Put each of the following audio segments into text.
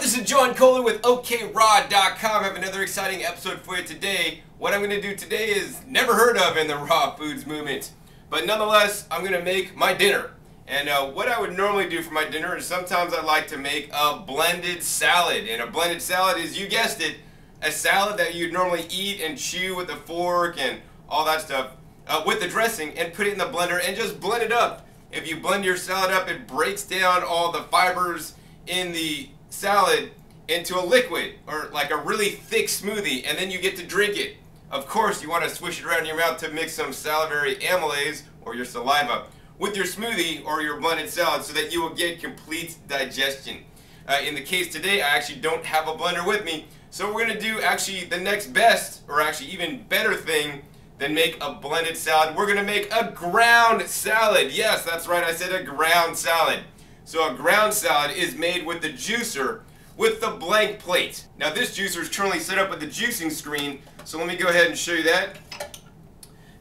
This is John Kohler with OKRaw.com. I have another exciting episode for you today. What I'm going to do today is never heard of in the raw foods movement. But nonetheless, I'm going to make my dinner. And what I would normally do for my dinner is sometimes I like to make a blended salad. And a blended salad is, you guessed it, a salad that you'd normally eat and chew with a fork and all that stuff with the dressing, and put it in the blender and just blend it up. If you blend your salad up, it breaks down all the fibers in the salad into a liquid, or like a really thick smoothie, and then you get to drink it. Of course, you want to swish it around in your mouth to mix some salivary amylase, or your saliva, with your smoothie or your blended salad so that you will get complete digestion. In the case today, I actually don't have a blender with me, so we're going to do actually the next best, or actually even better thing than make a blended salad. We're going to make a ground salad. Yes, that's right, I said a ground salad. So a ground salad is made with the juicer with the blank plate. Now this juicer is currently set up with the juicing screen, so let me go ahead and show you that.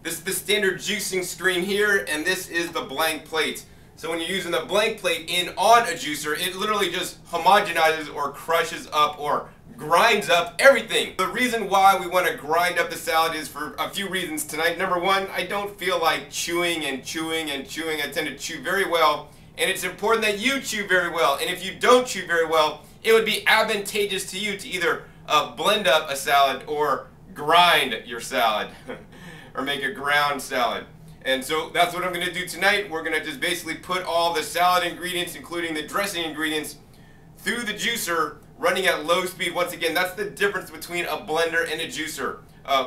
This is the standard juicing screen here, and this is the blank plate. So when you're using the blank plate on a juicer, it literally just homogenizes or crushes up or grinds up everything. The reason why we want to grind up the salad is for a few reasons tonight. Number one, I don't feel like chewing and chewing and chewing. I tend to chew very well. And it's important that you chew very well. And if you don't chew very well, it would be advantageous to you to either blend up a salad or grind your salad or make a ground salad. And so that's what I'm going to do tonight. We're going to just basically put all the salad ingredients, including the dressing ingredients, through the juicer, running at low speed. Once again, that's the difference between a blender and a juicer.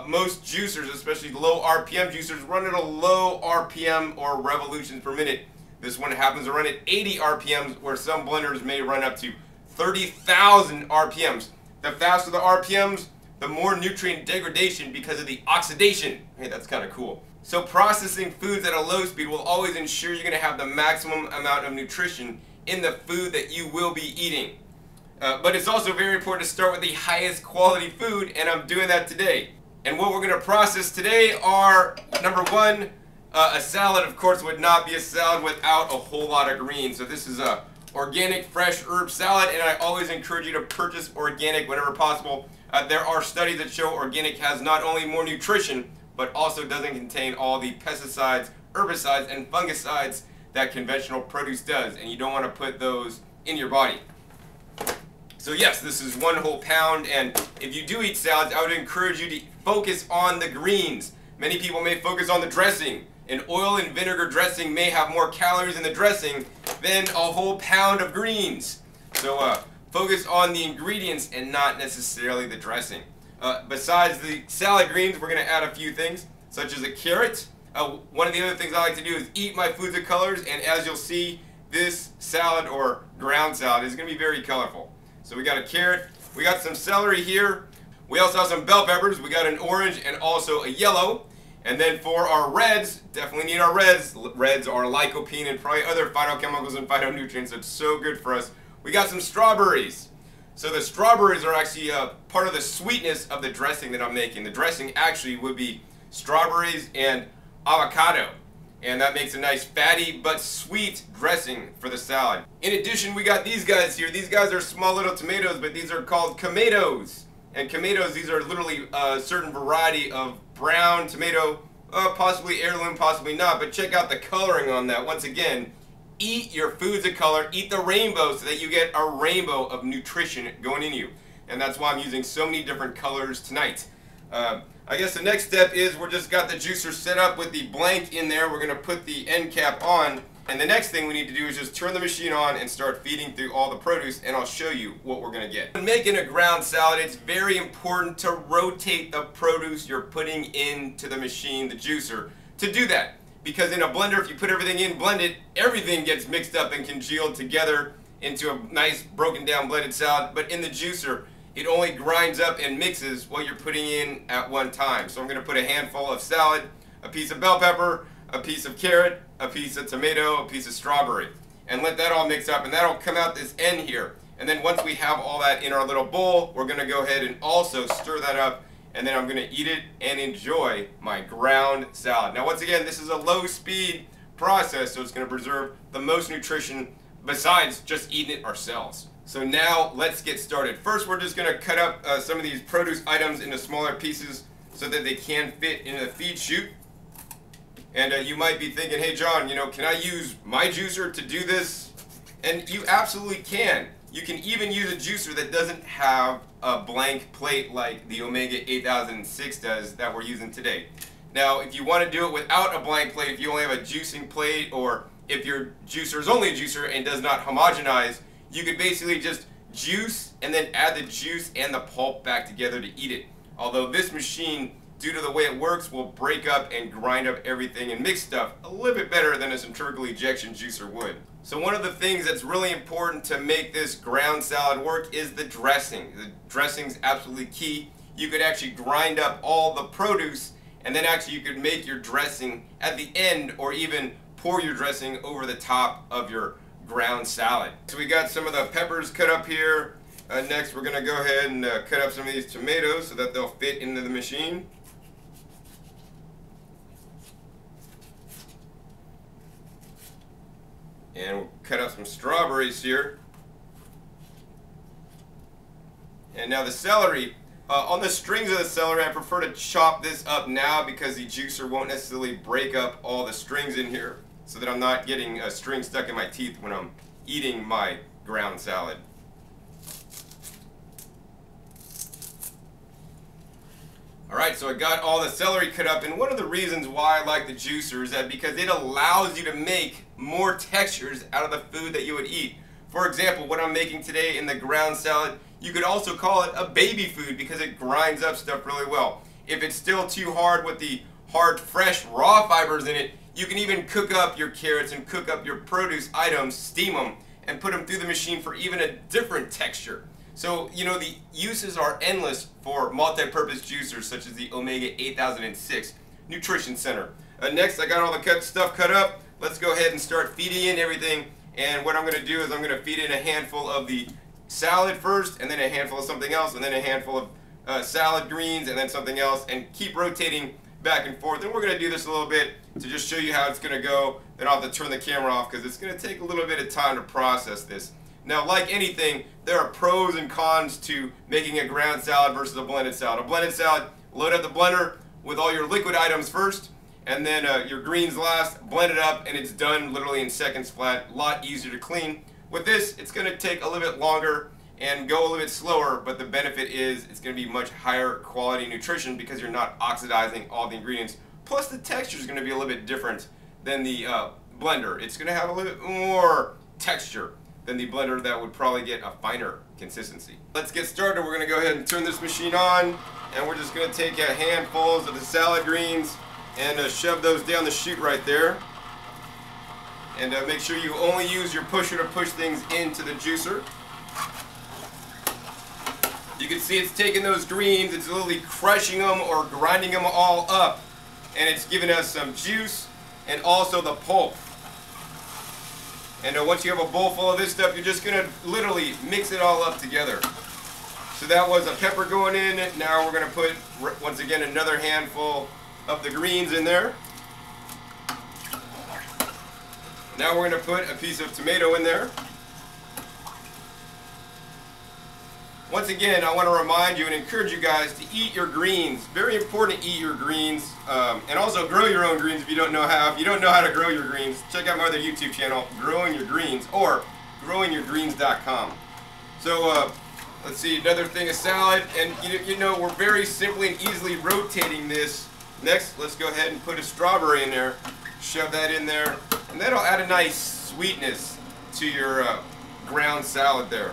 Most juicers, especially low RPM juicers, run at a low RPM or revolutions per minute. This one happens to run at 80 RPMs, where some blenders may run up to 30,000 RPMs. The faster the RPMs, the more nutrient degradation because of the oxidation. Hey, that's kind of cool. So processing foods at a low speed will always ensure you're going to have the maximum amount of nutrition in the food that you will be eating. But it's also very important to start with the highest quality food, and I'm doing that today. And what we're going to process today are, number one, a salad, of course, would not be a salad without a whole lot of greens. So this is a organic fresh herb salad, and I always encourage you to purchase organic whenever possible. There are studies that show organic has not only more nutrition, but also doesn't contain all the pesticides, herbicides, and fungicides that conventional produce does, and you don't want to put those in your body. So yes, this is 1 whole pound, and if you do eat salads, I would encourage you to focus on the greens. Many people may focus on the dressing. An oil and vinegar dressing may have more calories in the dressing than a whole pound of greens. So focus on the ingredients and not necessarily the dressing. Besides the salad greens, we're going to add a few things, such as a carrot. One of the other things I like to do is eat my foods of colors, and as you'll see, this salad or ground salad is going to be very colorful. So we got a carrot, we got some celery here, we also have some bell peppers, we got an orange and also a yellow. And then for our reds, definitely need our reds. Reds are lycopene and probably other phytochemicals and phytonutrients that's so good for us. We got some strawberries. So the strawberries are actually part of the sweetness of the dressing that I'm making. The dressing actually would be strawberries and avocado. And that makes a nice fatty but sweet dressing for the salad. In addition, we got these guys here. These guys are small little tomatoes, but these are called tomatoes. And tomatoes, these are literally a certain variety of brown tomato, possibly heirloom, possibly not, but check out the coloring on that. Once again, eat your foods of color, eat the rainbow so that you get a rainbow of nutrition going in you. And that's why I'm using so many different colors tonight. I guess the next step is we're just got the juicer set up with the blank in there. We're going to put the end cap on. And the next thing we need to do is just turn the machine on and start feeding through all the produce, and I'll show you what we're going to get. When making a ground salad, it's very important to rotate the produce you're putting into the machine, the juicer, to do that. Because in a blender, if you put everything in, blend it, everything gets mixed up and congealed together into a nice broken down blended salad. But in the juicer, it only grinds up and mixes what you're putting in at one time. So I'm going to put a handful of salad, a piece of bell pepper, a piece of carrot, a piece of tomato, a piece of strawberry, and let that all mix up, and that'll come out this end here. And then once we have all that in our little bowl, we're going to go ahead and also stir that up, and then I'm going to eat it and enjoy my ground salad. Now once again, this is a low speed process, so it's going to preserve the most nutrition besides just eating it ourselves. So now let's get started. First, we're just going to cut up some of these produce items into smaller pieces so that they can fit in the feed chute. And you might be thinking, hey John, can I use my juicer to do this? And you absolutely can. You can even use a juicer that doesn't have a blank plate like the Omega 8006 does that we're using today. Now, if you want to do it without a blank plate, if you only have a juicing plate, or if your juicer is only a juicer and does not homogenize, you could basically just juice and then add the juice and the pulp back together to eat it. Although this machine, due to the way it works, will break up and grind up everything and mix stuff a little bit better than a centrifugal ejection juicer would. So one of the things that's really important to make this ground salad work is the dressing. The dressing's absolutely key. You could actually grind up all the produce, and then actually you could make your dressing at the end, or even pour your dressing over the top of your ground salad. So we got some of the peppers cut up here. Next we're going to go ahead and cut up some of these tomatoes so that they'll fit into the machine. And we'll cut up some strawberries here. And now the celery. On the strings of the celery, I prefer to chop this up now because the juicer won't necessarily break up all the strings in here, so that I'm not getting a string stuck in my teeth when I'm eating my ground salad. Alright, so I got all the celery cut up, and one of the reasons why I like the juicer is that because it allows you to make more textures out of the food that you would eat. For example, what I'm making today in the ground salad, you could also call it a baby food because it grinds up stuff really well. If it's still too hard with the hard, fresh, raw fibers in it, you can even cook up your carrots and cook up your produce items, steam them, and put them through the machine for even a different texture. So, the uses are endless for multi-purpose juicers such as the Omega 8006 Nutrition Center. Next, I got all the stuff cut up. Let's go ahead and start feeding in everything. And what I'm going to do is I'm going to feed in a handful of the salad first, and then a handful of something else, and then a handful of salad greens, and then something else, and keep rotating back and forth. And we're going to do this a little bit to just show you how it's going to go. Then I'll have to turn the camera off because it's going to take a little bit of time to process this. Now, like anything, there are pros and cons to making a ground salad versus a blended salad. A blended salad, load up the blender with all your liquid items first, and then your greens last, blend it up, and it's done literally in seconds flat. A lot easier to clean. With this, it's going to take a little bit longer and go a little bit slower, but the benefit is it's going to be much higher quality nutrition because you're not oxidizing all the ingredients. Plus, the texture is going to be a little bit different than the blender. It's going to have a little bit more texture than the blender that would probably get a finer consistency. Let's get started. We're going to go ahead and turn this machine on, and we're just going to take handfuls of the salad greens and shove those down the chute right there. And make sure you only use your pusher to push things into the juicer. You can see it's taking those greens, it's literally crushing them or grinding them all up, and it's giving us some juice and also the pulp. And once you have a bowl full of this stuff, you're just going to literally mix it all up together. So that was a pepper going in. Now we're going to put, once again, another handful of the greens in there. Now we're going to put a piece of tomato in there. Once again, I want to remind you and encourage you guys to eat your greens. Very important to eat your greens, and also grow your own greens if you don't know how. If you don't know how to grow your greens, check out my other YouTube channel, Growing Your Greens, or growingyourgreens.com. So let's see, another thing of salad, and we're very simply and easily rotating this. Next, let's go ahead and put a strawberry in there. Shove that in there, and that'll add a nice sweetness to your ground salad there.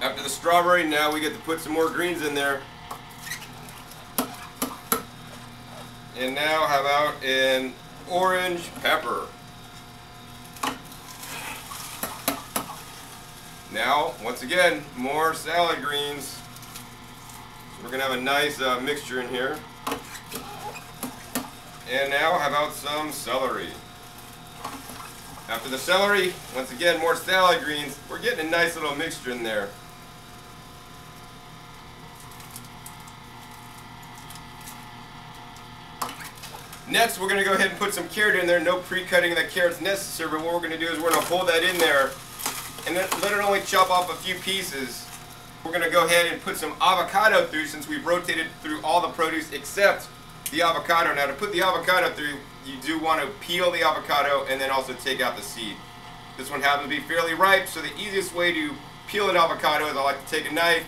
After the strawberry, now we get to put some more greens in there. And now how about an orange pepper? Now, once again, more salad greens. So we're going to have a nice mixture in here. And now how about some celery? After the celery, once again, more salad greens. We're getting a nice little mixture in there. Next, we're going to go ahead and put some carrot in there. No pre-cutting of the carrots necessary, but what we're going to do is we're going to hold that in there And then let it only chop off a few pieces. We're going to go ahead and put some avocado through, since we've rotated through all the produce except the avocado. Now to put the avocado through, you do want to peel the avocado and then also take out the seed. This one happens to be fairly ripe, so the easiest way to peel an avocado is I like to take a knife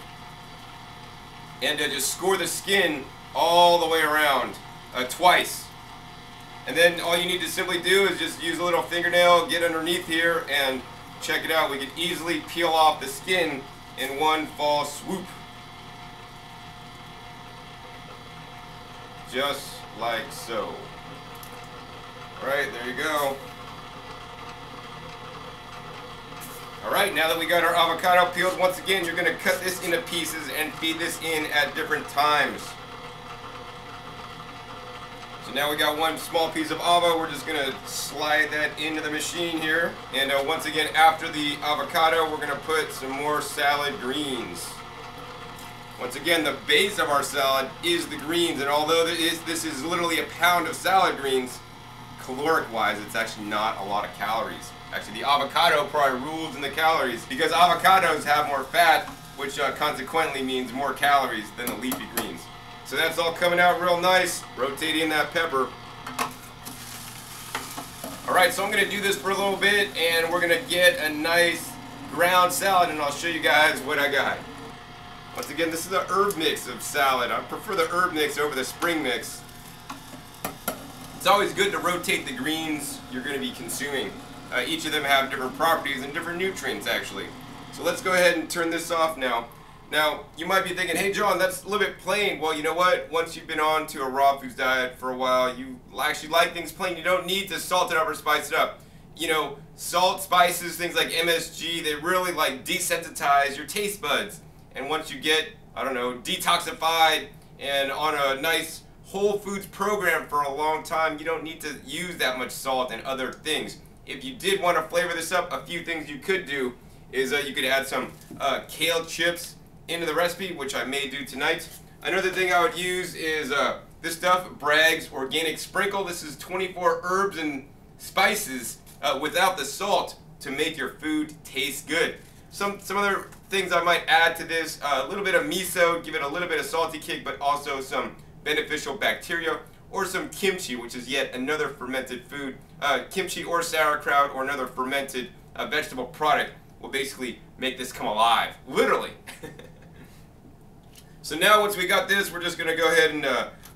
and just score the skin all the way around twice. And then all you need to simply do is just use a little fingernail, get underneath here, and check it out. We can easily peel off the skin in one fall swoop. Just like so. Alright, there you go. Alright, now that we got our avocado peeled, once again, you're going to cut this into pieces and feed this in at different times. So now we got one small piece of avo. We're just going to slide that into the machine here. And once again, after the avocado, we're going to put some more salad greens. Once again, the base of our salad is the greens. And although this is literally a pound of salad greens, caloric-wise, it's actually not a lot of calories. Actually, the avocado probably rules in the calories because avocados have more fat, which consequently means more calories than the leafy greens. So that's all coming out real nice, rotating that pepper. Alright, so I'm going to do this for a little bit and we're going to get a nice ground salad and I'll show you guys what I got. Once again, this is a herb mix of salad. I prefer the herb mix over the spring mix. It's always good to rotate the greens you're going to be consuming. Each of them have different properties and different nutrients actually. So let's go ahead and turn this off now. Now, you might be thinking, hey John, that's a little bit plain. Well, you know what? Once you've been on to a raw foods diet for a while, you actually like things plain. You don't need to salt it up or spice it up. You know, salt, spices, things like MSG, they really like desensitize your taste buds. And once you get, I don't know, detoxified and on a nice whole foods program for a long time, you don't need to use that much salt and other things. If you did want to flavor this up, a few things you could do is you could add some kale chips into the recipe, which I may do tonight. Another thing I would use is this stuff, Bragg's Organic Sprinkle. This is 24 herbs and spices without the salt to make your food taste good. Some other things I might add to this, a little bit of miso, give it a little bit of salty kick, but also some beneficial bacteria, or some kimchi, which is yet another fermented food. Kimchi or sauerkraut or another fermented vegetable product will basically make this come alive, literally. So now once we got this, we're just going to go ahead and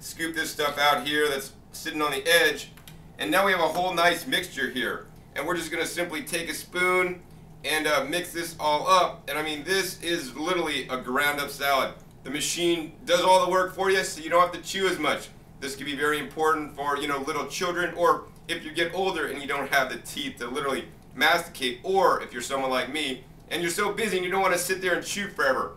scoop this stuff out here that's sitting on the edge. And now we have a whole nice mixture here. And we're just going to simply take a spoon and mix this all up. And I mean, this is literally a ground up salad. The machine does all the work for you, so you don't have to chew as much. This could be very important for, you know, little children, or if you get older and you don't have the teeth to literally masticate, or if you're someone like me and you're so busy and you don't want to sit there and chew forever.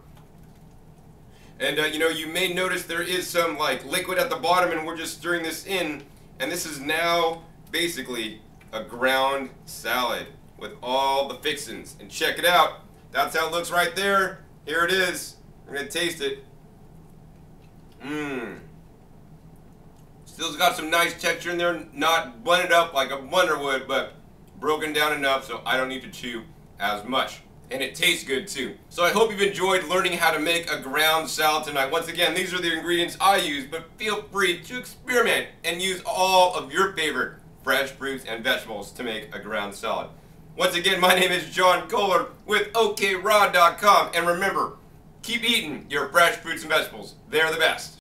And you know, you may notice there is some like liquid at the bottom, and we're just stirring this in, and this is now basically a ground salad with all the fixings. And check it out, that's how it looks right there. Here it is. We're gonna taste it. Still's got some nice texture in there, not blended up like a blender would, but broken down enough so I don't need to chew as much. And it tastes good too. So I hope you've enjoyed learning how to make a ground salad tonight. Once again, these are the ingredients I use, but feel free to experiment and use all of your favorite fresh fruits and vegetables to make a ground salad. Once again, my name is John Kohler with OKRod.com, and remember, keep eating your fresh fruits and vegetables. They're the best.